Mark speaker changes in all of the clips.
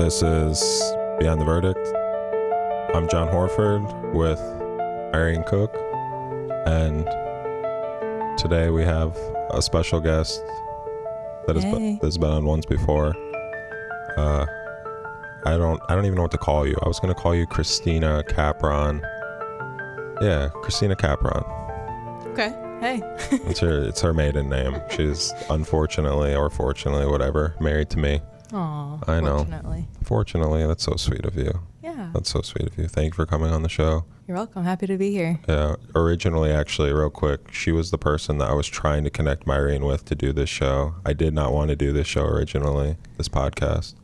Speaker 1: This is Beyond the Verdict. I'm John Horford with Myrene Cook, and today we have a special guest that has been on once before. I don't even know what to call you. I was going to call you Christina Capron. Yeah, Christina Capron.
Speaker 2: Okay. Hey.
Speaker 1: It's her maiden name. She's unfortunately or fortunately, whatever, married to me.
Speaker 2: Aw,
Speaker 1: I know.
Speaker 2: Fortunately.
Speaker 1: Fortunately, that's so sweet of you.
Speaker 2: Yeah.
Speaker 1: That's so sweet of you. Thank you for coming on the show.
Speaker 2: You're welcome. Happy to be here.
Speaker 1: Yeah. Originally, actually, real quick, she was the person that I was trying to connect Myrene with to do this show. I did not want to do this show originally, this podcast.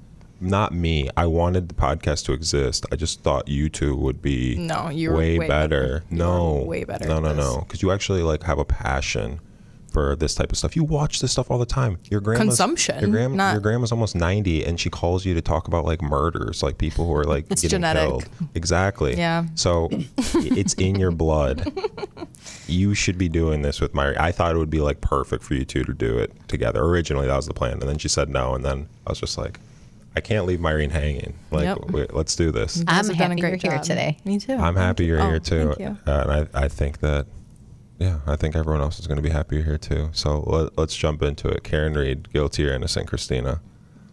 Speaker 1: Not me. I wanted the podcast to exist. I just thought you two would be way better. No.
Speaker 2: Way better.
Speaker 1: No. Because you actually have a passion for this type of stuff. You watch this stuff all the time. Your
Speaker 2: Consumption.
Speaker 1: Your grandma's almost 90, and she calls you to talk about murders, people who are getting
Speaker 2: genetic.
Speaker 1: killed. Exactly.
Speaker 2: Yeah.
Speaker 1: So it's in your blood. You should be doing this with Myrene. I thought it would be perfect for you two to do it together. Originally, that was the plan, and then she said no, and then I was just I can't leave Myrene hanging. Let's do this.
Speaker 3: I'm happy you're here today.
Speaker 2: Me too.
Speaker 1: I'm happy you're here too.
Speaker 2: Thank you.
Speaker 1: And I think that, I think everyone else is going to be happy you're here too. So let's jump into it. Karen Reed, guilty or innocent, Christina?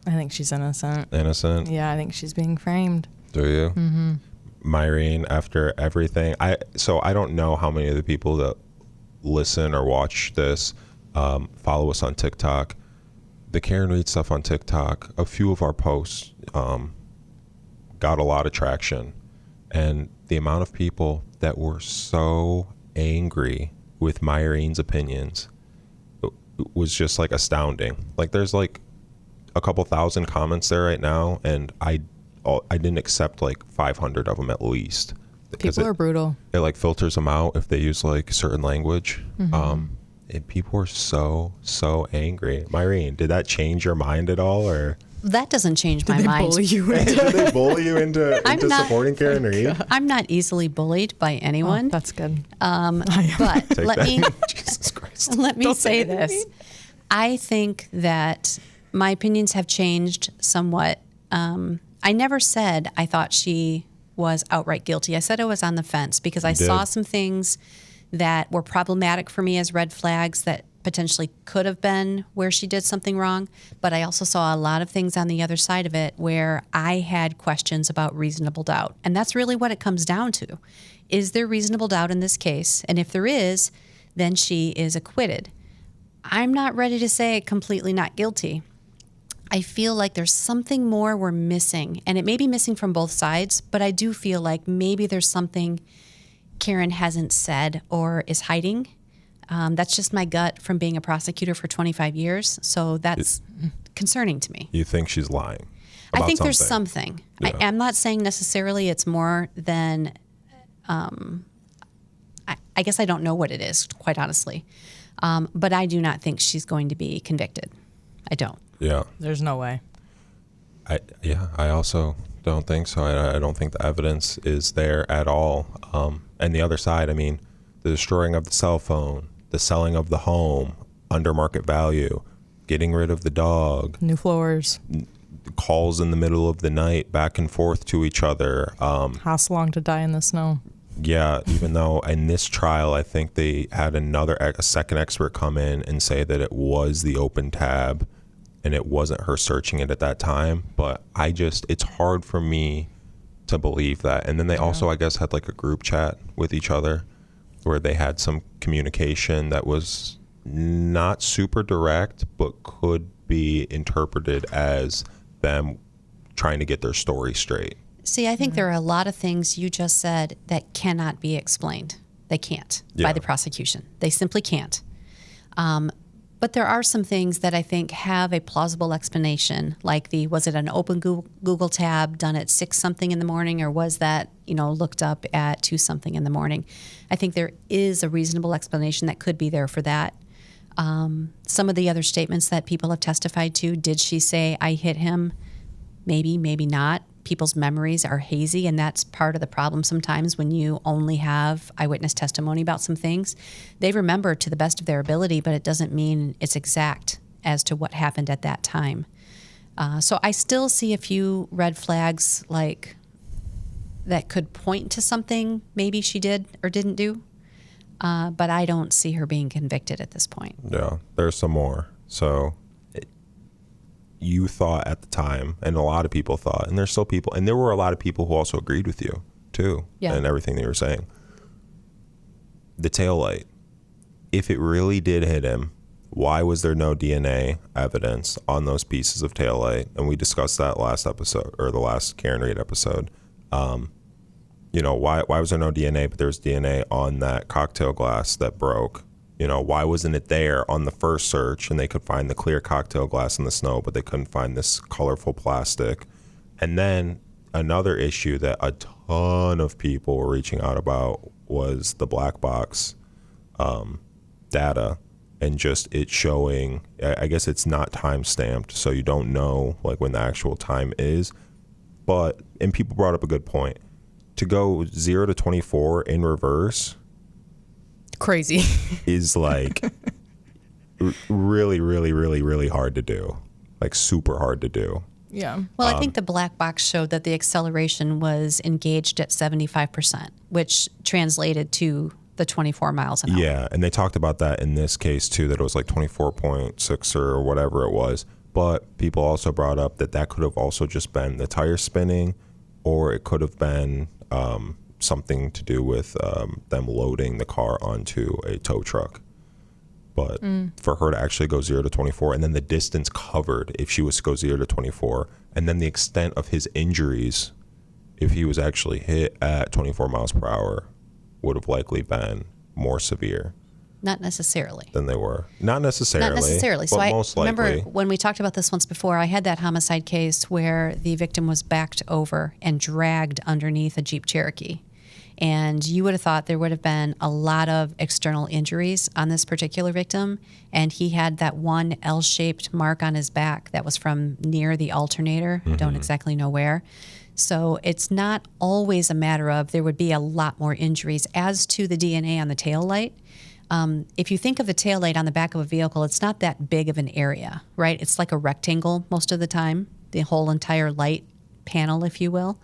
Speaker 2: I think she's innocent.
Speaker 1: Innocent?
Speaker 2: Yeah, I think she's being framed.
Speaker 1: Do you?
Speaker 2: Mm-hmm.
Speaker 1: Myrene, after everything, I don't know how many of the people that listen or watch this follow us on TikTok. The Karen Reed stuff on TikTok, a few of our posts got a lot of traction, and the amount of people that were so angry with Myrene's opinions was just astounding. There's a couple thousand comments there right now, and I didn't accept 500 of them at least.
Speaker 2: People are brutal.
Speaker 1: It filters them out if they use certain language. Mm-hmm. And people were so angry. Myrene, did that change your mind at all, or?
Speaker 3: That doesn't change my
Speaker 2: Did
Speaker 3: mind.
Speaker 1: They bully you into supporting Karen Reed?
Speaker 3: I'm not easily bullied by anyone.
Speaker 2: Oh, that's good.
Speaker 3: But
Speaker 1: Jesus Christ.
Speaker 3: let me say this. I think that my opinions have changed somewhat. I never said I thought she was outright guilty. I said I was on the fence because I saw some things that were problematic for me as red flags that potentially could have been where she did something wrong. But I also saw a lot of things on the other side of it where I had questions about reasonable doubt. And that's really what it comes down to. Is there reasonable doubt in this case? And if there is, then she is acquitted. I'm not ready to say completely not guilty. I feel like there's something more we're missing. And it may be missing from both sides, but I do feel like maybe there's something Karen hasn't said or is hiding. That's just my gut from being a prosecutor for 25 years. So that's concerning to me.
Speaker 1: You think she's lying?
Speaker 3: I think there's something.
Speaker 1: Yeah.
Speaker 3: I'm not saying necessarily it's more than, I guess I don't know what it is, quite honestly. But I do not think she's going to be convicted. I don't.
Speaker 1: Yeah.
Speaker 2: There's no way.
Speaker 1: I also don't think so. I don't think the evidence is there at all. And the other side, the destroying of the cell phone, the selling of the home, under market value, getting rid of the dog,
Speaker 2: New floors,
Speaker 1: calls in the middle of the night back and forth to each other.
Speaker 2: House long to die in the snow.
Speaker 1: Yeah, even though in this trial, I think they had a second expert come in and say that it was the open tab and it wasn't her searching it at that time. But it's hard for me to believe that. And then they also, I guess, had a group chat with each other where they had some communication that was not super direct, but could be interpreted as them trying to get their story straight.
Speaker 3: See, I think there are a lot of things you just said that cannot be explained. They can't by the prosecution. They simply can't. But there are some things that I think have a plausible explanation, like was it an open Google tab done at 6-something in the morning, or was that, looked up at 2-something in the morning? I think there is a reasonable explanation that could be there for that. Some of the other statements that people have testified to, did she say, I hit him? Maybe, maybe not. People's memories are hazy, and that's part of the problem sometimes when you only have eyewitness testimony about some things. They remember to the best of their ability, but it doesn't mean it's exact as to what happened at that time. So I still see a few red flags like that could point to something maybe she did or didn't do. But I don't see her being convicted at this point.
Speaker 1: Yeah, there's some more. So you thought at the time, and a lot of people thought, and there's still people, and there were a lot of people who also agreed with you too, and everything that you were saying. The taillight, if it really did hit him, why was there no DNA evidence on those pieces of taillight? And we discussed that last episode, or the last Karen Reed episode. You know, why was there no DNA, but there's DNA on that cocktail glass that broke? You know, why wasn't it there on the first search and they could find the clear cocktail glass in the snow, but they couldn't find this colorful plastic? And then another issue that a ton of people were reaching out about was the black box data, and just it showing, I guess it's not time stamped, so you don't know like when the actual time is. But, and people brought up a good point, to go 0 to 24 in reverse
Speaker 2: Crazy.
Speaker 1: is like really, really, really, really hard to do. Like super hard to do.
Speaker 2: Yeah.
Speaker 3: Well, I think the black box showed that the acceleration was engaged at 75%, which translated to the 24 miles an hour.
Speaker 1: Yeah, and they talked about that in this case too, that it was like 24.6 or whatever it was. But people also brought up that that could have also just been the tire spinning, or it could have been something to do with them loading the car onto a tow truck. But for her to actually go 0 to 24, and then the distance covered if she was to go 0 to 24, and then the extent of his injuries if he was actually hit at 24 miles per hour would have likely been more severe.
Speaker 3: Not necessarily.
Speaker 1: Than they were. Not necessarily.
Speaker 3: Not necessarily. So
Speaker 1: but
Speaker 3: I
Speaker 1: most likely.
Speaker 3: remember when we talked about this once before, I had that homicide case where the victim was backed over and dragged underneath a Jeep Cherokee. And you would have thought there would have been a lot of external injuries on this particular victim. And he had that one L-shaped mark on his back that was from near the alternator. I don't exactly know where. So it's not always a matter of there would be a lot more injuries. As to the DNA on the tail light, if you think of the tail light on the back of a vehicle, it's not that big of an area, right? It's like a rectangle most of the time, the whole entire light panel, if you will.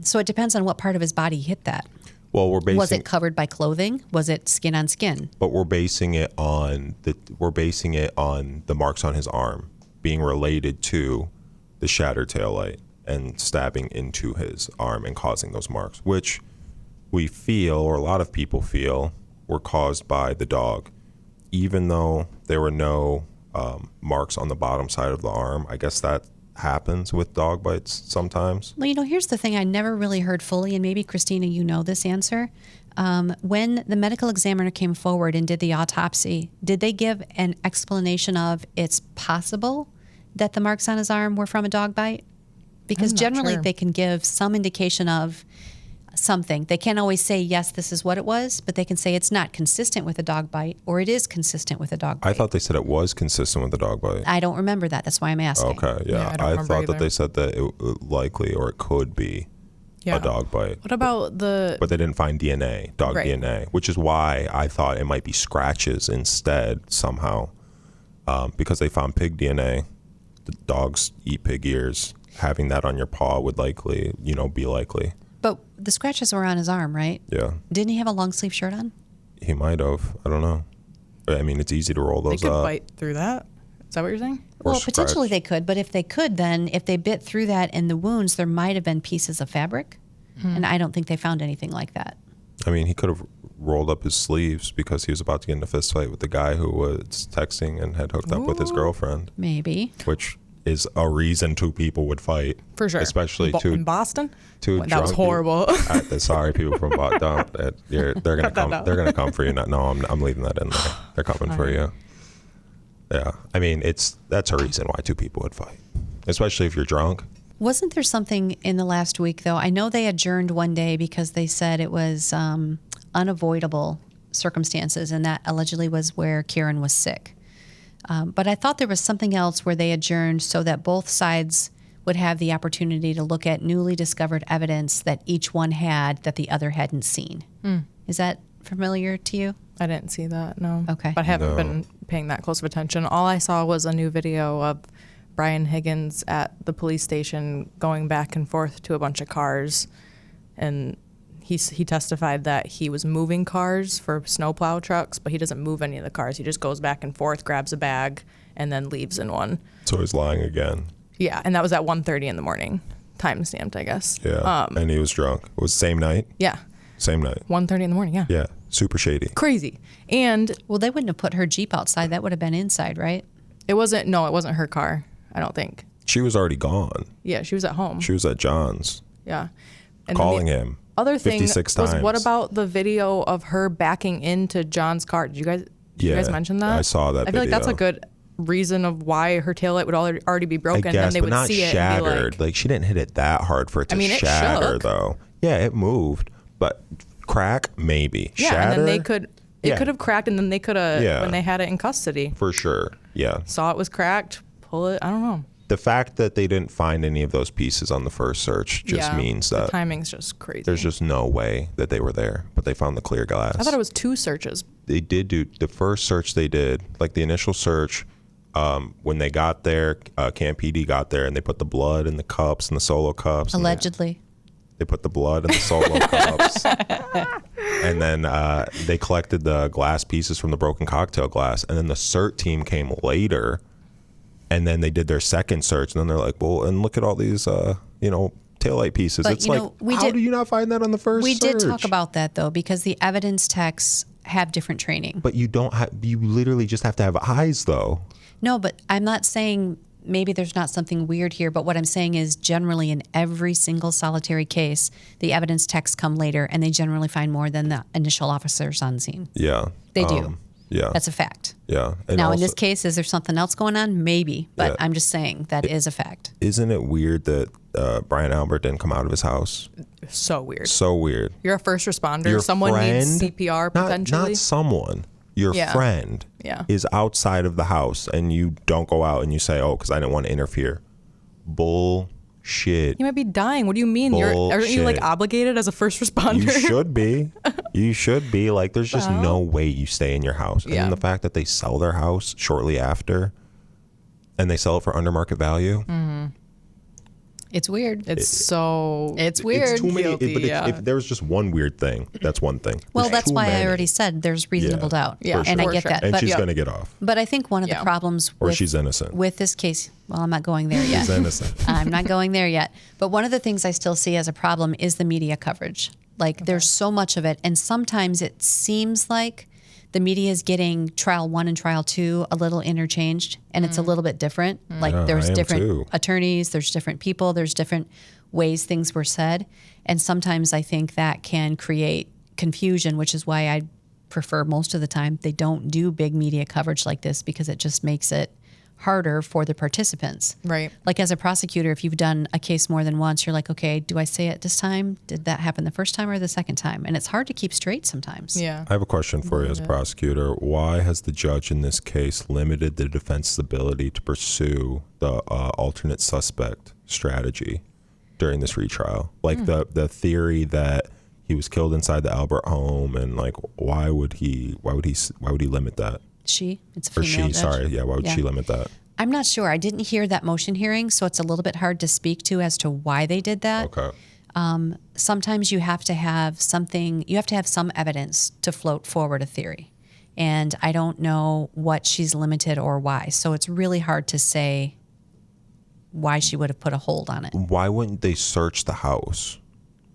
Speaker 3: So it depends on what part of his body hit that.
Speaker 1: Well,
Speaker 3: was it covered by clothing? Was it skin on skin?
Speaker 1: But we're basing it on the marks on his arm being related to the shattered taillight and stabbing into his arm and causing those marks, which we feel, or a lot of people feel, were caused by the dog. Even though there were no marks on the bottom side of the arm, I guess that happens with dog bites sometimes.
Speaker 3: Well, here's the thing I never really heard fully, and maybe, Christina, you know this answer. When the medical examiner came forward and did the autopsy, did they give an explanation of it's possible that the marks on his arm were from a dog bite? Because generally
Speaker 2: sure.
Speaker 3: They can give some indication of something. They can't always say, yes, this is what it was, but they can say it's not consistent with a dog bite, or it is consistent with a dog bite.
Speaker 1: I thought they said it was consistent with a dog bite.
Speaker 3: I don't remember that. That's why I'm asking.
Speaker 1: Okay, yeah. I thought that they said that it likely, or it could be a dog bite.
Speaker 2: What about
Speaker 1: But they didn't find DNA, dog DNA, which is why I thought it might be scratches instead somehow, because they found pig DNA. The dogs eat pig ears. Having that on your paw would likely, be likely.
Speaker 3: But the scratches were on his arm, right?
Speaker 1: Yeah.
Speaker 3: Didn't he have a long sleeve shirt on?
Speaker 1: He might have. I don't know. I mean, it's easy to roll those
Speaker 2: They could
Speaker 1: up.
Speaker 2: bite through that. Is that what you're saying?
Speaker 1: Or
Speaker 3: Well, potentially they could, but if they could, then if they bit through that in the wounds, there might have been pieces of fabric. And I don't think they found anything like that.
Speaker 1: I mean, he could have rolled up his sleeves because he was about to get in a fist fight with the guy who was texting and had hooked up with his girlfriend.
Speaker 3: Maybe.
Speaker 1: Which is a reason two people would fight.
Speaker 2: For sure.
Speaker 1: Especially
Speaker 2: in Boston?
Speaker 1: Two
Speaker 2: That was horrible.
Speaker 1: Sorry, people from Boston. They're gonna come. They're gonna come for you. No, I'm leaving that in there. They're coming for you. Yeah, I mean, that's a reason why two people would fight, especially if you're drunk.
Speaker 3: Wasn't there something in the last week, though? I know they adjourned one day because they said it was unavoidable circumstances, and that allegedly was where Karen was sick. But I thought there was something else where they adjourned so that both sides would have the opportunity to look at newly discovered evidence that each one had that the other hadn't seen. Is that familiar to you?
Speaker 2: I didn't see that, no.
Speaker 3: Okay.
Speaker 2: But I haven't been paying that close of attention. All I saw was a new video of Brian Higgins at the police station going back and forth to a bunch of cars, and he testified that he was moving cars for snowplow trucks, but he doesn't move any of the cars. He just goes back and forth, grabs a bag, and then leaves in one.
Speaker 1: So he's lying again.
Speaker 2: Yeah, and that was at 1:30 in the morning, time stamped, I guess.
Speaker 1: Yeah, and he was drunk. It was the same night?
Speaker 2: Yeah,
Speaker 1: Same night.
Speaker 2: 1:30 in the morning. Yeah.
Speaker 1: Yeah, super shady.
Speaker 2: Crazy. And
Speaker 3: Well, they wouldn't have put her Jeep outside. That would have been inside, right?
Speaker 2: it wasn't her car. I don't think.
Speaker 1: She was already gone.
Speaker 2: Yeah, she was at home.
Speaker 1: She was at John's
Speaker 2: Yeah. And
Speaker 1: calling
Speaker 2: then the
Speaker 1: him
Speaker 2: Other thing
Speaker 1: 56
Speaker 2: was,
Speaker 1: times.
Speaker 2: what about the video of her backing into John's car? Did you guys mention that?
Speaker 1: I saw that
Speaker 2: I feel like that's a
Speaker 1: video.
Speaker 2: good reason of why her taillight would already be broken.
Speaker 1: I guess,
Speaker 2: and they
Speaker 1: but
Speaker 2: would
Speaker 1: not
Speaker 2: see
Speaker 1: shattered.
Speaker 2: it and be like,
Speaker 1: She didn't hit it that hard for it to
Speaker 2: I mean, it
Speaker 1: shatter,
Speaker 2: shook.
Speaker 1: though. Yeah, it moved, but crack, maybe.
Speaker 2: yeah,
Speaker 1: Shatter,
Speaker 2: and then they could, it
Speaker 1: Yeah.
Speaker 2: could have cracked, and then they could have,
Speaker 1: Yeah.
Speaker 2: when they had it in custody,
Speaker 1: for sure. Yeah.
Speaker 2: saw it was cracked, pull it. I don't know.
Speaker 1: The fact that they didn't find any of those pieces on the first search just
Speaker 2: Yeah,
Speaker 1: means
Speaker 2: the
Speaker 1: that
Speaker 2: timing's just crazy.
Speaker 1: there's just no way that they were there, but they found the clear glass.
Speaker 2: I thought it was 2 searches.
Speaker 1: They did do the first search they did, like the initial search. When they got there, Camp PD got there, and they put the blood in the cups and the solo cups. and
Speaker 3: Allegedly.
Speaker 1: They put the blood in the solo cups. And then they collected the glass pieces from the broken cocktail glass. And then the CERT team came later. And then they did their second search. And then they're like, well, and look at all these, taillight pieces.
Speaker 3: But,
Speaker 1: It's
Speaker 3: you
Speaker 1: like,
Speaker 3: know, we
Speaker 1: how
Speaker 3: did-
Speaker 1: do you not find that on the first
Speaker 3: We
Speaker 1: search?
Speaker 3: did talk about that, though, because the evidence techs have different training.
Speaker 1: But you don't have, you literally just have to have eyes, though.
Speaker 3: No, but I'm not saying maybe there's not something weird here, but what I'm saying is generally in every single solitary case, the evidence techs come later and they generally find more than the initial officers on scene.
Speaker 1: Yeah.
Speaker 3: They do.
Speaker 1: Yeah.
Speaker 3: That's a fact.
Speaker 1: Yeah. And
Speaker 3: Now, in
Speaker 1: also,
Speaker 3: this case, is there something else going on? Maybe, but
Speaker 1: Yeah.
Speaker 3: I'm just saying that is a fact.
Speaker 1: isn't it weird that Brian Albert didn't come out of his house?
Speaker 2: So weird.
Speaker 1: So weird.
Speaker 2: You're a first responder.
Speaker 1: Your
Speaker 2: Someone
Speaker 1: friend,
Speaker 2: needs CPR potentially.
Speaker 1: Not someone. Your
Speaker 2: Yeah.
Speaker 1: friend
Speaker 2: Yeah.
Speaker 1: is outside of the house, and you don't go out and you say, "Oh, because I didn't want to interfere." Bullshit.
Speaker 2: You might be dying. What do you mean? Aren't you like
Speaker 1: Bullshit.
Speaker 2: obligated as a first responder?
Speaker 1: You should be. You should be. Like, there's just no way you stay in your house. And
Speaker 2: Yeah.
Speaker 1: then the fact that they sell their house shortly after, and they sell it for under market value.
Speaker 3: It's weird.
Speaker 2: It's
Speaker 3: weird.
Speaker 1: It's too many.
Speaker 2: Guilty,
Speaker 1: But
Speaker 2: yeah.
Speaker 1: if there was just one weird thing, that's one thing.
Speaker 3: Well,
Speaker 1: There's
Speaker 3: that's
Speaker 1: too
Speaker 3: why I
Speaker 1: many.
Speaker 3: already said there's reasonable doubt.
Speaker 2: Yeah,
Speaker 3: and I
Speaker 2: for
Speaker 3: get
Speaker 2: sure.
Speaker 3: that.
Speaker 1: And
Speaker 3: But,
Speaker 1: she's going to get off.
Speaker 3: but I think one of the
Speaker 2: Yeah.
Speaker 3: problems
Speaker 1: Or
Speaker 3: with,
Speaker 1: she's innocent.
Speaker 3: with this case, well, I'm not going there yet.
Speaker 1: She's innocent.
Speaker 3: I'm not going there yet. But one of the things I still see as a problem is the media coverage. Like there's so much of it. And sometimes it seems like the media is getting trial 1 and trial 2 a little interchanged, and it's a little bit different. Like
Speaker 1: Yeah,
Speaker 3: there's
Speaker 1: I am
Speaker 3: different
Speaker 1: too.
Speaker 3: attorneys, there's different people, there's different ways things were said. And sometimes I think that can create confusion, which is why I prefer most of the time they don't do big media coverage like this, because it just makes it harder for the participants.
Speaker 2: Right.
Speaker 3: Like as a prosecutor, if you've done a case more than once, you're like, okay, do I say it this time? Did that happen the first time or the second time? And it's hard to keep straight sometimes.
Speaker 2: Yeah.
Speaker 1: I have a question for you as a prosecutor. Why has the judge in this case limited the defense's ability to pursue the alternate suspect strategy during this retrial? Like the theory that he was killed inside the Albert home, and like why would he limit that?
Speaker 3: It's a
Speaker 1: Or
Speaker 3: female
Speaker 1: she,
Speaker 3: judge.
Speaker 1: sorry, yeah, why would she limit that?
Speaker 3: I'm not sure. I didn't hear that motion hearing, so it's a little bit hard to speak to as to why they did that.
Speaker 1: Okay.
Speaker 3: Sometimes you have to have some evidence to float forward a theory. And I don't know what she's limited or why. So it's really hard to say why she would have put a hold on it.
Speaker 1: Why wouldn't they search the house?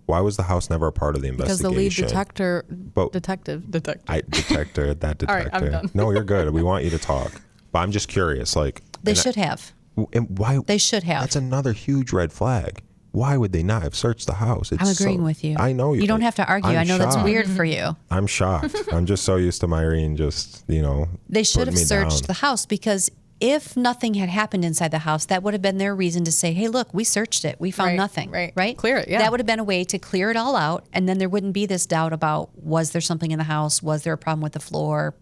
Speaker 1: Why was the house never a part of the
Speaker 2: Because the
Speaker 1: investigation?
Speaker 2: lead detective.
Speaker 1: Detector.
Speaker 2: All right, I'm done.
Speaker 1: No, you're good. We want you to talk. But I'm just curious, like.
Speaker 3: They should have.
Speaker 1: And why?
Speaker 3: They should have.
Speaker 1: That's another huge red flag. Why would they not have searched the house?
Speaker 3: I'm agreeing with you.
Speaker 1: I know you.
Speaker 3: You don't have to argue.
Speaker 1: I'm
Speaker 3: I know that's
Speaker 1: shocked.
Speaker 3: weird for you.
Speaker 1: I'm shocked. I'm just so used to Myrene just,
Speaker 3: They should
Speaker 1: putting
Speaker 3: have
Speaker 1: me
Speaker 3: searched
Speaker 1: down.
Speaker 3: the house, because if nothing had happened inside the house, that would have been their reason to say, hey, look, we searched it. We found
Speaker 2: Right,
Speaker 3: nothing.
Speaker 2: right. Clear it, yeah.
Speaker 3: That would have been a way to clear it all out. And then there wouldn't be this doubt about, was there something in the house? Was there a problem with the floor?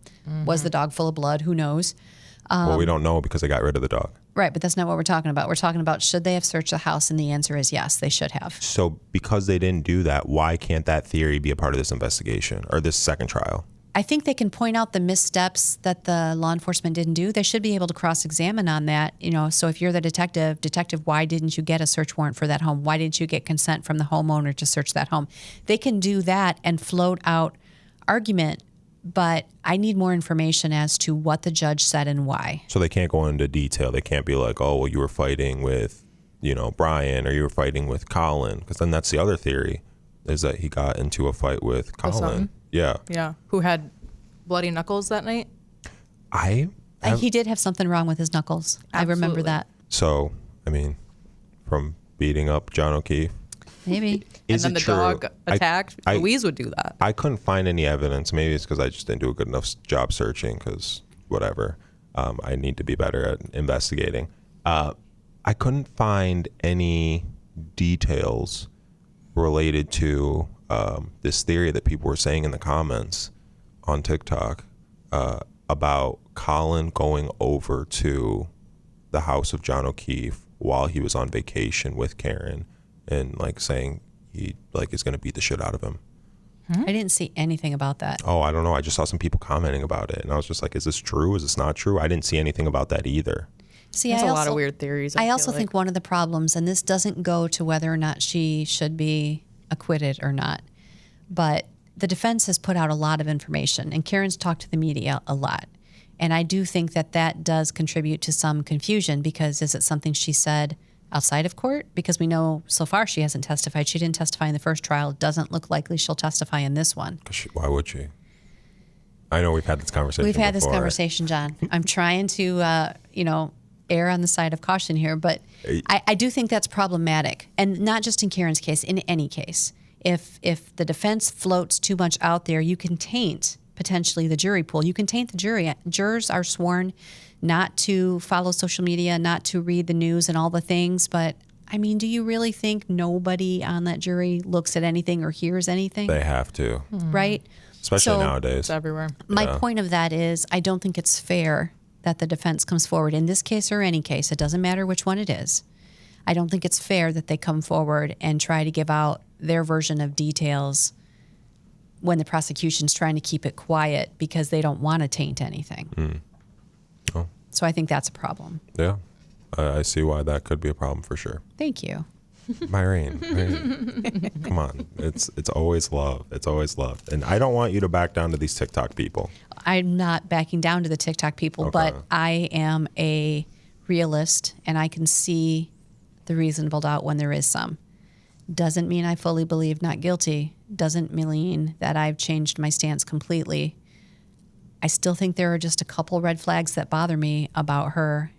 Speaker 3: Was the dog full of blood? Who knows?
Speaker 1: Well, we don't know because they got rid of the dog.
Speaker 3: Right, but that's not what we're talking about. We're talking about, should they have searched the house? And the answer is yes, they should have.
Speaker 1: So because they didn't do that, why can't that theory be a part of this investigation or this second trial?
Speaker 3: I think they can point out the missteps that the law enforcement didn't do. They should be able to cross-examine on that. So if you're the detective, why didn't you get a search warrant for that home? Why didn't you get consent from the homeowner to search that home? They can do that and float out argument, but I need more information as to what the judge said and why.
Speaker 1: So they can't go into detail. They can't be like, oh, well, you were fighting with, Brian, or you were fighting with Colin, because then that's the other theory, is that he got into a fight with Colin.
Speaker 2: son?
Speaker 1: Yeah.
Speaker 2: Yeah. Who had bloody knuckles that night?
Speaker 3: He did have something wrong with his knuckles. I remember
Speaker 2: Absolutely.
Speaker 3: that.
Speaker 1: So, from beating up John O'Keefe.
Speaker 3: Maybe.
Speaker 1: Is
Speaker 2: And then
Speaker 1: it
Speaker 2: the
Speaker 1: true?
Speaker 2: dog attacked. Louise would do that.
Speaker 1: I couldn't find any evidence. Maybe it's because I just didn't do a good enough job searching, because whatever. I need to be better at investigating. I couldn't find any details related to this theory that people were saying in the comments on TikTok about Colin going over to the house of John O'Keefe while he was on vacation with Karen, and saying he is going to beat the shit out of him.
Speaker 3: I didn't see anything about that.
Speaker 1: Oh, I don't know. I just saw some people commenting about it, and I was just like, is this true? Is this not true? I didn't see anything about that either.
Speaker 3: See,
Speaker 2: There's a lot of weird theories.
Speaker 3: I
Speaker 2: feel
Speaker 3: also
Speaker 2: like.
Speaker 3: think one of the problems, and this doesn't go to whether or not she should be acquitted or not, but the defense has put out a lot of information, and Karen's talked to the media a lot. And I do think that does contribute to some confusion, because is it something she said outside of court? Because we know so far she hasn't testified. She didn't testify in the first trial. It doesn't look likely she'll testify in this one.
Speaker 1: Why would she? I know we've had this conversation
Speaker 3: We've had
Speaker 1: before.
Speaker 3: this conversation, John. I'm trying to, err on the side of caution here, but I do think that's problematic. And not just in Karen's case, in any case. If the defense floats too much out there, you can taint potentially the jury pool. You can taint the jury. Jurors are sworn not to follow social media, not to read the news and all the things. But, do you really think nobody on that jury looks at anything or hears anything?
Speaker 1: They have to.
Speaker 3: Right?
Speaker 1: Especially
Speaker 3: So-
Speaker 1: nowadays.
Speaker 2: It's everywhere.
Speaker 3: My point of that is I don't think it's fair that the defense comes forward. In this case or any case, it doesn't matter which one it is. I don't think it's fair that they come forward and try to give out their version of details when the prosecution's trying to keep it quiet because they don't want to taint anything.
Speaker 1: Oh.
Speaker 3: So I think that's a problem.
Speaker 1: Yeah. I see why that could be a problem for sure.
Speaker 3: Thank you.
Speaker 1: Myrene, come on. It's always love. It's always love. And I don't want you to back down to these TikTok people.
Speaker 3: I'm not backing down to the TikTok people,
Speaker 1: Okay.
Speaker 3: but I am a realist and I can see the reasonable doubt when there is some. Doesn't mean I fully believe not guilty. Doesn't mean that I've changed my stance completely. I still think there are just a couple red flags that bother me about her,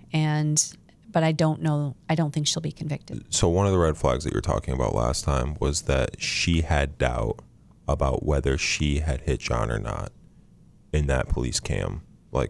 Speaker 3: but I don't know. I don't think she'll be convicted.
Speaker 1: So one of the red flags that you were talking about last time was that she had doubt about whether she had hit John or not in that police cam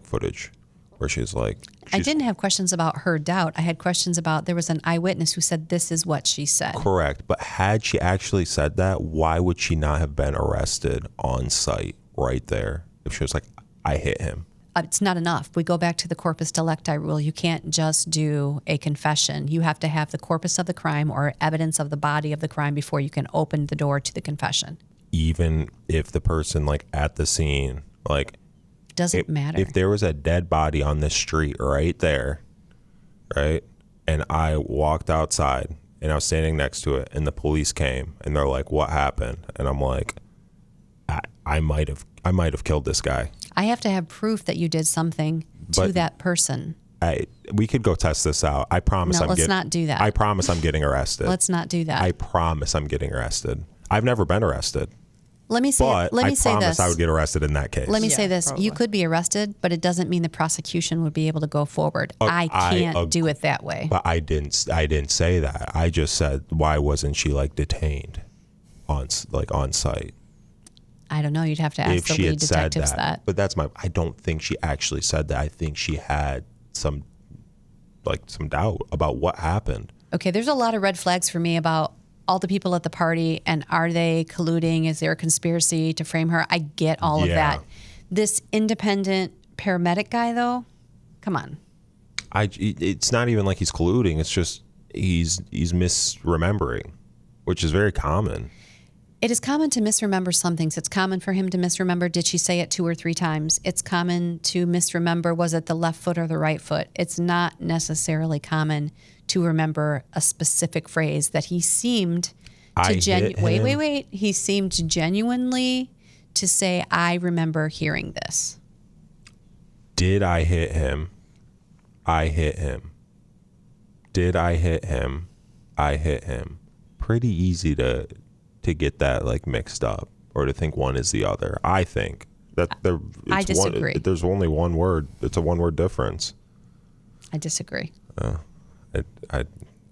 Speaker 1: footage, where she's like,
Speaker 3: I didn't have questions about her doubt. I had questions about there was an eyewitness who said this is what she said.
Speaker 1: correct. But had she actually said that, why would she not have been arrested on site right there if she was like, I hit him?
Speaker 3: It's not enough. We go back to the corpus delicti rule. You can't just do a confession. You have to have the corpus of the crime or evidence of the body of the crime before you can open the door to the confession.
Speaker 1: Even if the person at the scene,
Speaker 3: Doesn't matter.
Speaker 1: If there was a dead body on the street right there, right, and I walked outside and I was standing next to it and the police came and they're like, what happened? And I'm like, I might have killed this guy.
Speaker 3: I have to have proof that you did something to
Speaker 1: But-
Speaker 3: that person.
Speaker 1: We could go test this out. I promise.
Speaker 3: No, let's not do that.
Speaker 1: I promise I'm getting arrested.
Speaker 3: Let's not do that.
Speaker 1: I promise I'm getting arrested. I've never been arrested,
Speaker 3: let me say.
Speaker 1: but
Speaker 3: Let me
Speaker 1: I
Speaker 3: say
Speaker 1: promise
Speaker 3: this.
Speaker 1: I would get arrested in that case.
Speaker 3: Let me
Speaker 2: Yeah,
Speaker 3: say this.
Speaker 2: probably.
Speaker 3: You could be arrested, but it doesn't mean the prosecution would be able to go forward. I can't do it that way.
Speaker 1: But I didn't say that. I just said, why wasn't she detained on site?
Speaker 3: I don't know. You'd have to ask
Speaker 1: If
Speaker 3: the
Speaker 1: she
Speaker 3: lead
Speaker 1: had said
Speaker 3: detectives
Speaker 1: that.
Speaker 3: that.
Speaker 1: But I don't think she actually said that. I think she had some doubt about what happened.
Speaker 3: Okay, there's a lot of red flags for me about all the people at the party and are they colluding? Is there a conspiracy to frame her? I get all of
Speaker 1: Yeah.
Speaker 3: that. This independent paramedic guy, though, come on.
Speaker 1: It's not even like he's colluding. It's just he's misremembering, which is very common.
Speaker 3: It is common to misremember some things. It's common for him to misremember, did she say it 2 or 3 times? It's common to misremember, was it the left foot or the right foot? It's not necessarily common to remember a specific phrase that he seemed to wait. He seemed genuinely to say, I remember hearing this.
Speaker 1: Did I hit him? I hit him. Did I hit him? I hit him. Pretty easy to get that like mixed up or to think one is the other. I think that
Speaker 3: I disagree.
Speaker 1: There's only one word. It's a one-word difference.
Speaker 3: I disagree.
Speaker 1: I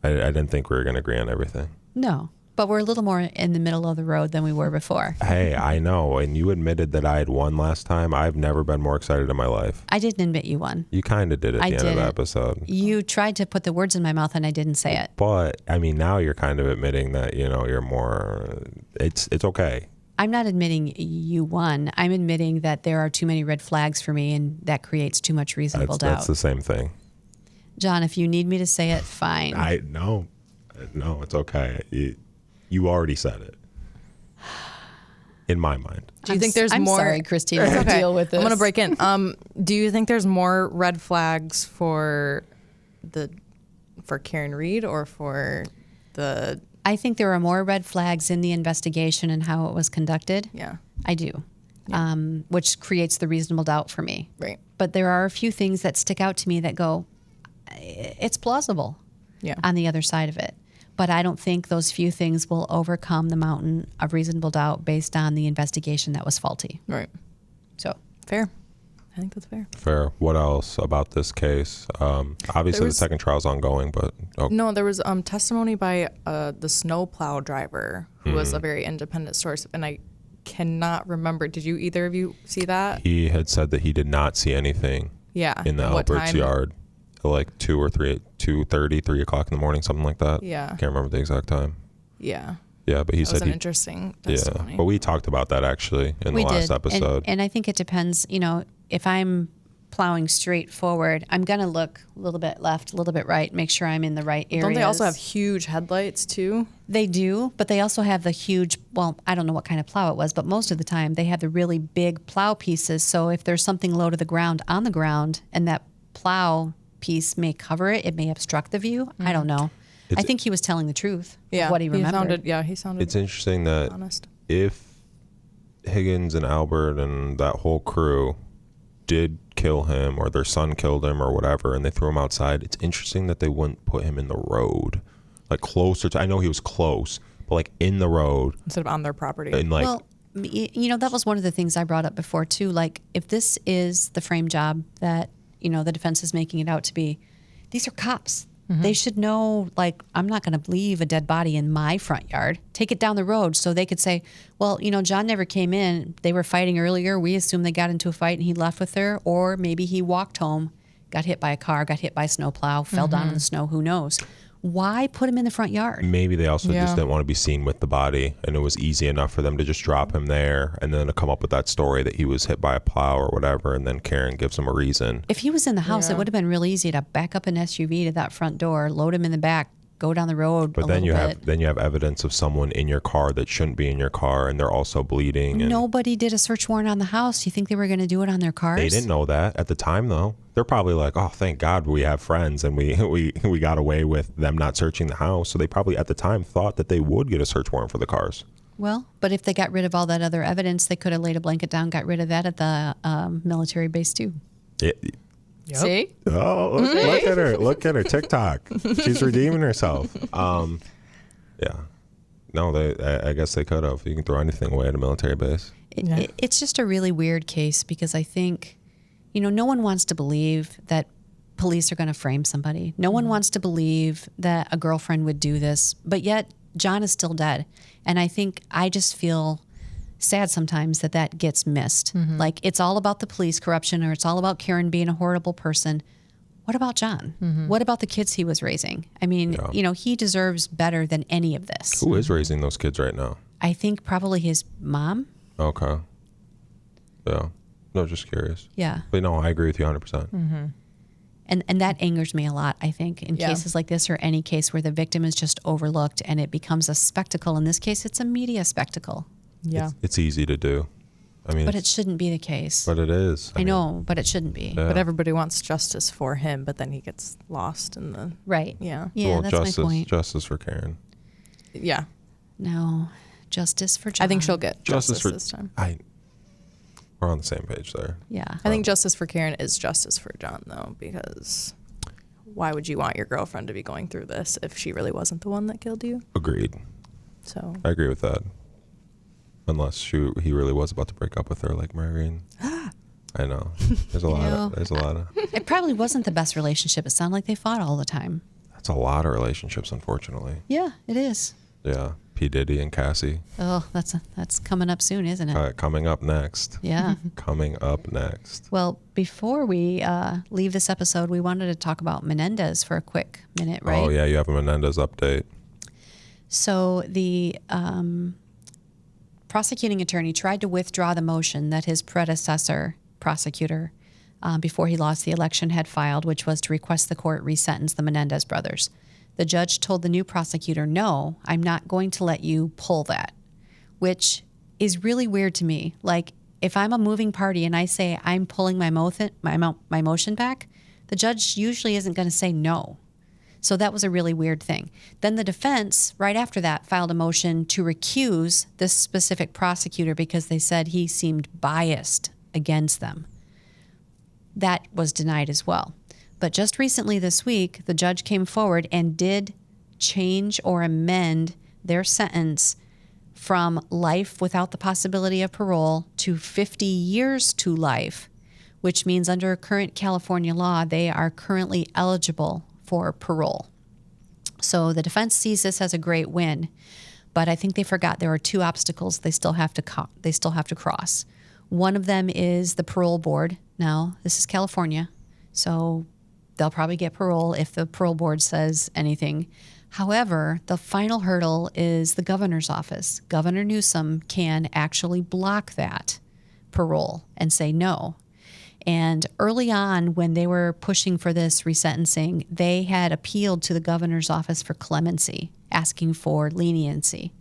Speaker 1: didn't think we were going to agree on everything.
Speaker 3: No, but we're a little more in the middle of the road than we were before.
Speaker 1: Hey, I know. And you admitted that I had won last time. I've never been more excited in my life.
Speaker 3: I didn't admit you won.
Speaker 1: You kind of did at the end of the episode.
Speaker 3: You tried to put the words in my mouth and I didn't say it.
Speaker 1: But, I mean, now you're kind of admitting that, you're more, it's okay.
Speaker 3: I'm not admitting you won. I'm admitting that there are too many red flags for me and that creates too much reasonable doubt.
Speaker 1: That's the same thing.
Speaker 3: John, if you need me to say it, fine.
Speaker 1: No, it's okay. You already said it. In my mind.
Speaker 2: Do you think there's
Speaker 3: I'm
Speaker 2: more?
Speaker 3: Sorry, Christine. I deal with this.
Speaker 2: I'm going to break in. Do you think there's more red flags for Karen Reed or for the?
Speaker 3: I think there are more red flags in the investigation and how it was conducted.
Speaker 2: Yeah,
Speaker 3: I do, which creates the reasonable doubt for me.
Speaker 2: Right.
Speaker 3: But there are a few things that stick out to me that go, it's plausible.
Speaker 2: Yeah.
Speaker 3: On the other side of it. But I don't think those few things will overcome the mountain of reasonable doubt based on the investigation that was faulty.
Speaker 2: Right.
Speaker 3: So
Speaker 2: fair. I think that's fair.
Speaker 1: Fair. What else about this case? Obviously, the second trial's ongoing, but
Speaker 2: no, there was testimony by the snowplow driver who was a very independent source, and I cannot remember. Did either of you see that?
Speaker 1: He had said that he did not see anything.
Speaker 2: Yeah.
Speaker 1: In the Albert's yard. Like 2:30, 3 o'clock in the morning, something like that.
Speaker 2: Yeah.
Speaker 1: Can't remember the exact time.
Speaker 2: Yeah.
Speaker 1: Yeah, but he said
Speaker 2: that was an interesting testimony.
Speaker 1: Yeah, but we talked about that actually in the last episode.
Speaker 3: And I think it depends, if I'm plowing straight forward, I'm going to look a little bit left, a little bit right, make sure I'm in the right areas.
Speaker 2: Don't they also have huge headlights too?
Speaker 3: They do, but they also have the huge, I don't know what kind of plow it was, but most of the time they have the really big plow pieces. So if there's something low to the ground on the ground and that plow piece may cover it, it may obstruct the view. Mm-hmm. I don't know. I think he was telling the truth of what he remembered.
Speaker 2: He sounded
Speaker 1: It's interesting that
Speaker 2: honest.
Speaker 1: If Higgins and Albert and that whole crew did kill him or their son killed him or whatever and they threw him outside, it's interesting that they wouldn't put him in the road. Like closer to, I know he was close, but like in the road.
Speaker 2: Instead of on their property.
Speaker 1: And like,
Speaker 3: that was one of the things I brought up before too. Like if this is the frame job that the defense is making it out to be, these are cops. Mm-hmm. They should know, like, I'm not going to leave a dead body in my front yard. Take it down the road so they could say, well, John never came in. They were fighting earlier. We assume they got into a fight and he left with her. Or maybe he walked home, got hit by a car, got hit by a snowplow, fell down in the snow. Who knows? Why put him in the front yard?
Speaker 1: Maybe they also just didn't want to be seen with the body, and it was easy enough for them to just drop him there and then to come up with that story that he was hit by a plow or whatever, and then Karen gives him a reason.
Speaker 3: If he was in the house, it would have been real easy to back up an SUV to that front door, load him in the back, go down the road.
Speaker 1: But then you have evidence of someone in your car that shouldn't be in your car, and they're also bleeding. And
Speaker 3: nobody did a search warrant on the house. You think they were going to do it on their cars?
Speaker 1: They didn't know that at the time, though. They're probably like, oh, thank God we have friends, and we got away with them not searching the house. So they probably at the time thought that they would get a search warrant for the cars.
Speaker 3: Well, but if they got rid of all that other evidence, they could have laid a blanket down, got rid of that at the military base too.
Speaker 2: Yep. See?
Speaker 1: Oh, look at her! Look at her TikTok. She's redeeming herself. Yeah. No, I guess they could have. You can throw anything away at a military base.
Speaker 3: It's just a really weird case because I think, no one wants to believe that police are going to frame somebody. No one wants to believe that a girlfriend would do this, but yet John is still dead. And I just feel sad sometimes that gets missed. Mm-hmm. Like it's all about the police corruption or it's all about Karen being a horrible person. What about John? Mm-hmm. What about the kids he was raising? I mean, he deserves better than any of this.
Speaker 1: Who is raising those kids right now?
Speaker 3: I think probably his mom.
Speaker 1: Okay. Yeah. No, just curious.
Speaker 3: Yeah.
Speaker 1: But no, I agree with you 100%.
Speaker 3: Mm-hmm. And that angers me a lot, I think, in cases like this or any case where the victim is just overlooked and it becomes a spectacle. In this case, it's a media spectacle.
Speaker 2: Yeah.
Speaker 1: It's easy to do. I mean,
Speaker 3: But it shouldn't be the case.
Speaker 1: but it is.
Speaker 3: I know, but it shouldn't be.
Speaker 1: Yeah.
Speaker 2: But everybody wants justice for him, but then he gets lost in the
Speaker 3: Right.
Speaker 2: Yeah.
Speaker 3: Yeah,
Speaker 1: well,
Speaker 3: that's
Speaker 1: justice,
Speaker 3: my point.
Speaker 1: justice for Karen.
Speaker 2: Yeah.
Speaker 3: No, justice for John.
Speaker 2: I think she'll get
Speaker 1: Justice
Speaker 2: justice
Speaker 1: for
Speaker 2: this time.
Speaker 1: We're on the same page there.
Speaker 3: Yeah.
Speaker 2: I think justice for Karen is justice for John, though, because why would you want your girlfriend to be going through this if she really wasn't the one that killed you?
Speaker 1: Agreed.
Speaker 2: So
Speaker 1: I agree with that. Unless he really was about to break up with her, like Myrene. I know. There's a lot. There's a lot of.
Speaker 3: It probably wasn't the best relationship. It sounded like they fought all the time.
Speaker 1: That's a lot of relationships, unfortunately.
Speaker 3: Yeah, it is.
Speaker 1: Yeah, P. Diddy and Cassie.
Speaker 3: Oh, that's coming up soon, isn't it?
Speaker 1: Coming up next.
Speaker 3: Yeah.
Speaker 1: Coming up next.
Speaker 3: Well, before we leave this episode, we wanted to talk about Menéndez for a quick minute, right?
Speaker 1: Oh yeah, you have a Menéndez update.
Speaker 3: So the prosecuting attorney tried to withdraw the motion that his predecessor prosecutor, before he lost the election, had filed, which was to request the court resentence the Menéndez brothers. The judge told the new prosecutor, "No, I'm not going to let you pull that," which is really weird to me. Like, if I'm a moving party and I say I'm pulling my motion back, the judge usually isn't going to say no. So that was a really weird thing. Then the defense, right after that, filed a motion to recuse this specific prosecutor because they said he seemed biased against them. That was denied as well. But just recently this week, the judge came forward and did change or amend their sentence from life without the possibility of parole to 50 years to life, which means under current California law, they are currently eligible for parole. So the defense sees this as a great win, but I think they forgot there are two obstacles they still have to cross. One of them is the parole board. Now, this is California, so they'll probably get parole if the parole board says anything. However, the final hurdle is the governor's office. Governor Newsom can actually block that parole and say no. And early on, when they were pushing for this resentencing, they had appealed to the governor's office for clemency, asking for leniency.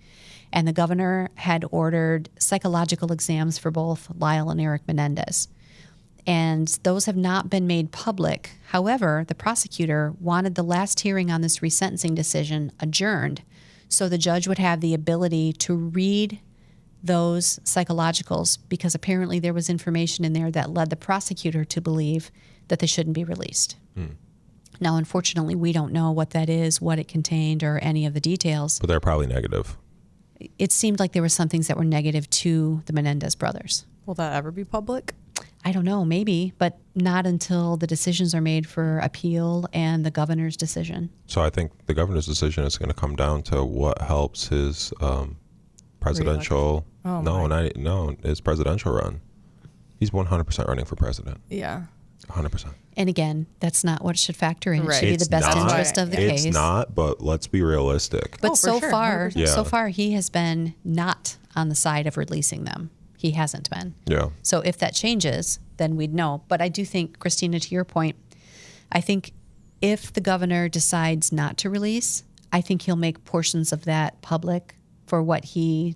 Speaker 3: And the governor had ordered psychological exams for both Lyle and Eric Menéndez. And those have not been made public. However, the prosecutor wanted the last hearing on this resentencing decision adjourned so the judge would have the ability to read those psychologicals, because apparently there was information in there that led the prosecutor to believe that they shouldn't be released. Now, unfortunately, we don't know what that is, what it contained, or any of the details.
Speaker 1: But they're probably negative.
Speaker 3: It seemed like there were some things that were negative to the Menéndez brothers.
Speaker 2: will that ever be public?
Speaker 3: I don't know, maybe, but not until the decisions are made for appeal and the governor's decision.
Speaker 1: So I think the governor's decision is going to come down to what helps his presidential. His presidential run. He's 100% running for president.
Speaker 2: Yeah.
Speaker 1: 100%.
Speaker 3: And again, that's not what should factor in. It
Speaker 2: Right.
Speaker 3: should be the best interest of the case.
Speaker 1: It's not, but let's be realistic.
Speaker 3: But
Speaker 2: Oh, for
Speaker 3: so
Speaker 2: sure,
Speaker 3: far,
Speaker 2: 100%.
Speaker 3: so far, he has been not on the side of releasing them. He hasn't been.
Speaker 1: Yeah.
Speaker 3: So if that changes, then we'd know. But I do think, Christina, to your point, I think if the governor decides not to release, I think he'll make portions of that public for what he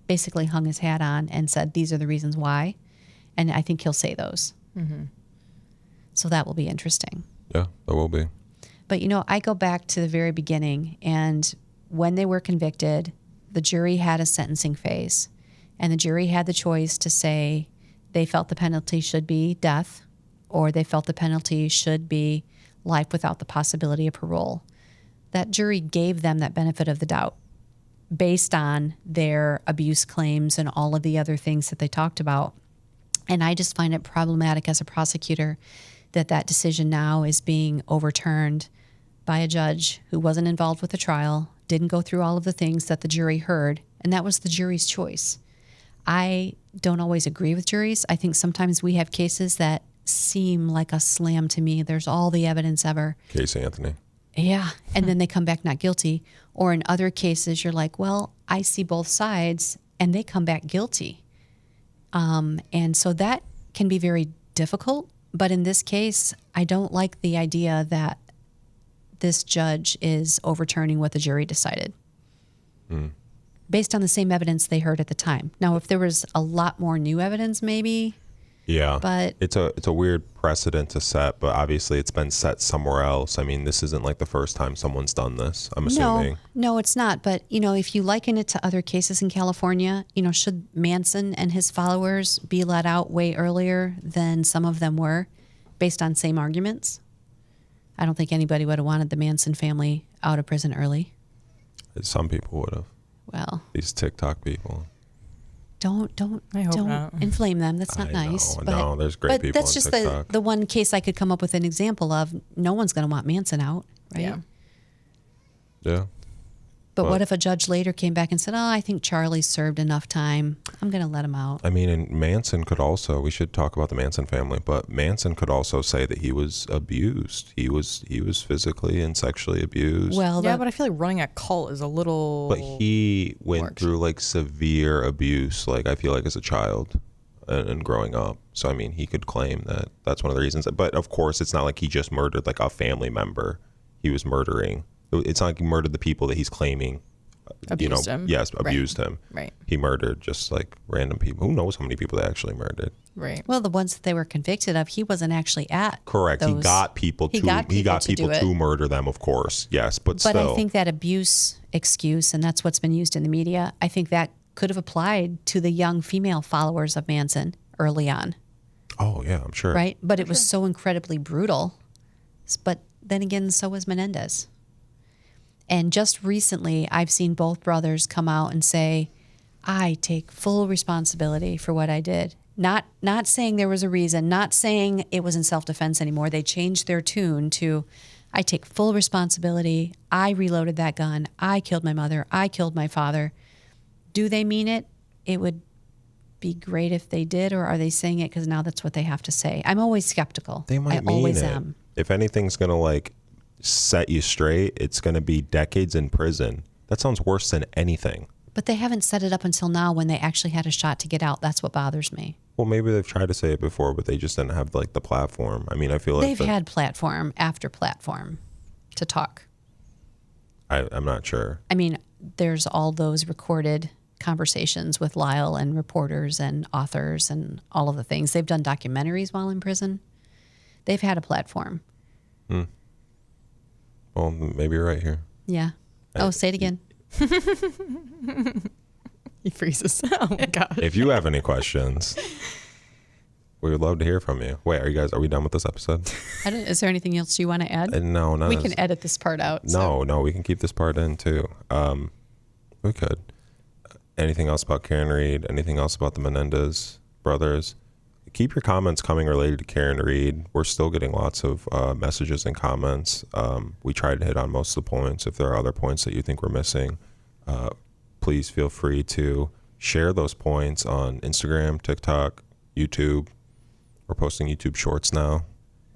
Speaker 3: basically hung his hat on and said, these are the reasons why. And I think he'll say those. Mm-hmm. So that will be interesting.
Speaker 1: Yeah, that will be.
Speaker 3: But, you know, I go back to the very beginning, and when they were convicted, the jury had a sentencing phase, and the jury had the choice to say they felt the penalty should be death, or they felt the penalty should be life without the possibility of parole. That jury gave them that benefit of the doubt based on their abuse claims and all of the other things that they talked about. And I just find it problematic as a prosecutor that that decision now is being overturned by a judge who wasn't involved with the trial, didn't go through all of the things that the jury heard, and that was the jury's choice. I don't always agree with juries. I think sometimes we have cases that seem like a slam to me. There's all the evidence ever.
Speaker 1: Casey Anthony.
Speaker 3: Yeah, and then they come back not guilty. Or in other cases, you're like, well, I see both sides, and they come back guilty. And so that can be very difficult, But in this case, I don't like the idea that this judge is overturning what the jury decided based on the same evidence they heard at the time. Now, if there was a lot more new evidence, maybe.
Speaker 1: Yeah,
Speaker 3: but
Speaker 1: it's a weird precedent to set, but obviously it's been set somewhere else. I mean, this isn't like the first time someone's done this, I'm assuming.
Speaker 3: No, it's not. But, if you liken it to other cases in California, should Manson and his followers be let out way earlier than some of them were based on same arguments? I don't think anybody would have wanted the Manson family out of prison early.
Speaker 1: Some people would have.
Speaker 3: Well,
Speaker 1: these TikTok people.
Speaker 3: Don't
Speaker 2: not.
Speaker 3: inflame them. That's not nice.
Speaker 1: No, there's great people
Speaker 3: that's
Speaker 1: on
Speaker 3: just
Speaker 1: TikTok.
Speaker 3: the one case I could come up with an example of. No one's going to want Manson out, right?
Speaker 2: Yeah.
Speaker 1: Yeah.
Speaker 3: But what if a judge later came back and said, I think Charlie served enough time. I'm going to let him out.
Speaker 1: I mean, and Manson could also, we should talk about the Manson family, but Manson could also say that he was abused. He was physically and sexually abused.
Speaker 3: Well,
Speaker 2: yeah, but I feel like running a cult is a little.
Speaker 1: But he went through like severe abuse, like I feel like as a child and growing up. So, I mean, he could claim that that's one of the reasons. But of course, it's not like he just murdered like a family member. He was murdering. It's not like he murdered the people that he's claiming,
Speaker 2: Abused him.
Speaker 1: Yes, abused him.
Speaker 2: Right.
Speaker 1: He murdered just like random people. Who knows how many people they actually murdered?
Speaker 2: Right.
Speaker 3: Well, the ones that they were convicted of, he wasn't actually at.
Speaker 1: Correct. He got people to murder them, of course. Yes, but still.
Speaker 3: I think that abuse excuse, and that's what's been used in the media, I think that could have applied to the young female followers of Manson early on.
Speaker 1: Oh, yeah, I'm sure.
Speaker 3: Right? But it was so incredibly brutal. But then again, so was Menéndez. And just recently, I've seen both brothers come out and say, I take full responsibility for what I did. Not saying there was a reason, not saying it was in self-defense anymore. They changed their tune to, I take full responsibility. I reloaded that gun. I killed my mother. I killed my father. Do they mean it? It would be great if they did, or are they saying it because now that's what they have to say? I'm always skeptical.
Speaker 1: They might mean
Speaker 3: always
Speaker 1: it.
Speaker 3: am.
Speaker 1: If anything's going to set you straight, it's going to be decades in prison. That sounds worse than anything.
Speaker 3: But they haven't set it up until now when they actually had a shot to get out. That's what bothers me.
Speaker 1: Well, maybe they've tried to say it before, but they just didn't have the platform. I mean, I feel like
Speaker 3: they've had platform after platform to talk.
Speaker 1: I'm not sure.
Speaker 3: I mean, there's all those recorded conversations with Lyle and reporters and authors and all of the things. They've done documentaries while in prison. They've had a platform.
Speaker 1: Well, maybe you're right here.
Speaker 3: Yeah. Say it again.
Speaker 2: He freezes. Oh my God.
Speaker 1: If you have any questions, we would love to hear from you. Wait, are we done with this episode?
Speaker 3: Is there anything else you want to add?
Speaker 1: No.
Speaker 3: We can edit this part out.
Speaker 1: No, we can keep this part in too. We could. Anything else about Karen Read? Anything else about the Menéndez brothers? Keep your comments coming related to Karen Read. We're still getting lots of messages and comments. We tried to hit on most of the points. If there are other points that you think we're missing, please feel free to share those points on Instagram, TikTok, YouTube. We're posting YouTube shorts now.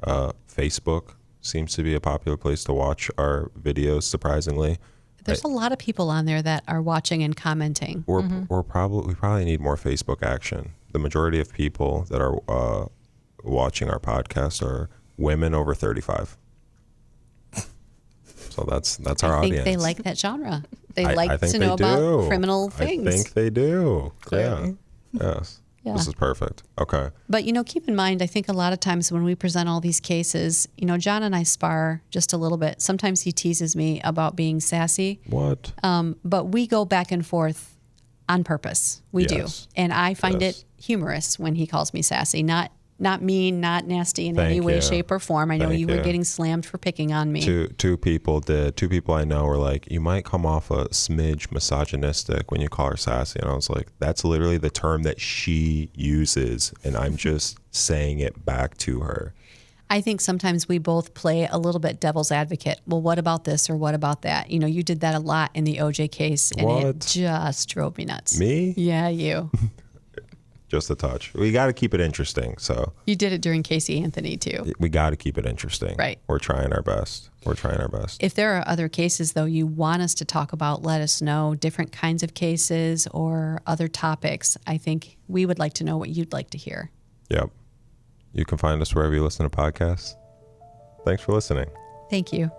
Speaker 1: Facebook seems to be a popular place to watch our videos, surprisingly.
Speaker 3: There's a lot of people on there that are watching and commenting.
Speaker 1: We probably need more Facebook action. The majority of people that are watching our podcast are women over 35. So that's our audience.
Speaker 3: I think they like that genre. They
Speaker 1: I
Speaker 3: like
Speaker 1: think
Speaker 3: to
Speaker 1: they
Speaker 3: know about
Speaker 1: do.
Speaker 3: criminal things.
Speaker 1: I think they do.
Speaker 2: Clearly.
Speaker 1: Yeah. Yes.
Speaker 3: Yeah.
Speaker 1: This is perfect. Okay.
Speaker 3: But, keep in mind, I think a lot of times when we present all these cases, John and I spar just a little bit. Sometimes he teases me about being sassy.
Speaker 1: What?
Speaker 3: But we go back and forth on purpose. We do. And I find it humorous when he calls me sassy. Not mean, not nasty in any way, shape, or form. I know you were getting slammed for picking on me.
Speaker 1: Two people I know were like, you might come off a smidge misogynistic when you call her sassy. And I was like, that's literally the term that she uses. And I'm just saying it back to her.
Speaker 3: I think sometimes we both play a little bit devil's advocate. Well, what about this or what about that? You did that a lot in the OJ case. And it just drove me nuts.
Speaker 1: Me?
Speaker 3: Yeah, you.
Speaker 1: Just a touch. We got to keep it interesting. So
Speaker 3: you did it during Casey Anthony too.
Speaker 1: We got to keep it interesting.
Speaker 3: Right.
Speaker 1: We're trying our best.
Speaker 3: If there are other cases though you want us to talk about, let us know. Different kinds of cases or other topics. I think we would like to know what you'd like to hear.
Speaker 1: Yep. You can find us wherever you listen to podcasts. Thanks for listening.
Speaker 3: Thank you.